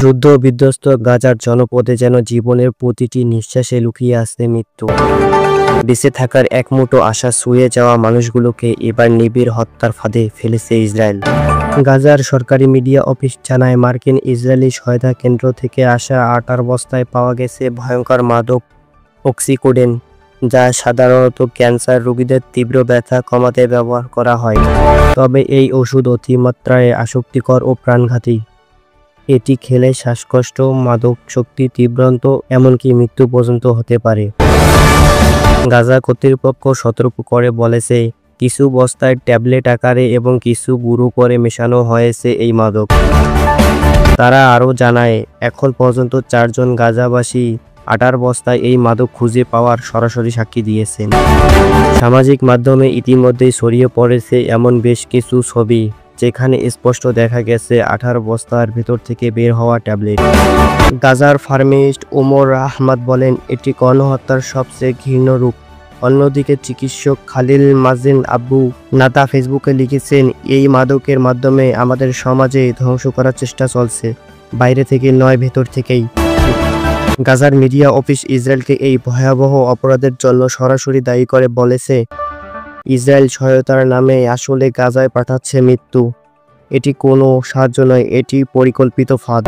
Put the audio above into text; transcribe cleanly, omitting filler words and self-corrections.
যুদ্ধ বিধ্বস্ত গাজার জনপদে যেন জীবনের প্রতিটি নিঃশ্বাসে লুকিয়ে আছে মৃত্যু। বেঁচে থাকার এক মুঠো আশা ছুঁয়ে যাওয়া মানুষগুলোকে এবার নিবিড় হত্যার ফাঁদে ফেলেছে ইসরায়েল। গাজার সরকারি মিডিয়া অফিস জানায়, মার্কিন ইসরায়েলি সহায়তা কেন্দ্র থেকে আসা আটার বস্তায় পাওয়া গেছে ভয়ঙ্কর মাদক অক্সিকোডেন, যা সাধারণত ক্যান্সার রোগীদের তীব্র ব্যথা কমাতে ব্যবহার করা হয়। তবে এই ওষুধ অতিমাত্রায় আসক্তিকর ও প্রাণঘাতী। এটি খেলে শ্বাসকষ্ট, মাদকাসক্তি, তীব্রান্ত, এমনকি মৃত্যু পর্যন্ত হতে পারে। গাজা কর্তৃপক্ষ সতর্ক করে বলেছে, কিছু বস্তায় ট্যাবলেট আকারে এবং কিছু গুঁড়ো করে মেশানো হয়েছে এই মাদক। তারা আরও জানায়, এখন পর্যন্ত 4 জন গাজাবাসী আটার বস্তায় এই মাদক খুঁজে পাওয়ার সরাসরি সাক্ষী দিয়েছেন। সামাজিক মাধ্যমে ইতিমধ্যেই ছড়িয়ে পড়েছে এমন বেশ কিছু ছবি, যেখানে স্পষ্ট দেখা গেছে আটার বস্তার ভেতর থেকে বের হওয়া ট্যাবলেট। গাজার ফার্মাসিস্ট ওমর আহমদ বলেন, এটি গণহত্যার সবচেয়ে ঘৃণ্য রূপ। অন্যদিকে চিকিৎসক খালিল মাজিন আবু নাতা ফেসবুকে লিখেছেন, এই মাদকের মাধ্যমে আমাদের সমাজে ধ্বংস করার চেষ্টা চলছে, বাইরে থেকে নয়, ভেতর থেকেই। গাজার মিডিয়া অফিস ইসরায়েলকে এই ভয়াবহ অপরাধের জন্য সরাসরি দায়ী করে বলেছে, ইসরায়েল সহায়তার নামে আসলে গাজায় পাঠাচ্ছে মৃত্যু। এটি কোনো সাহায্য নয়, এটি পরিকল্পিত ফাঁদ।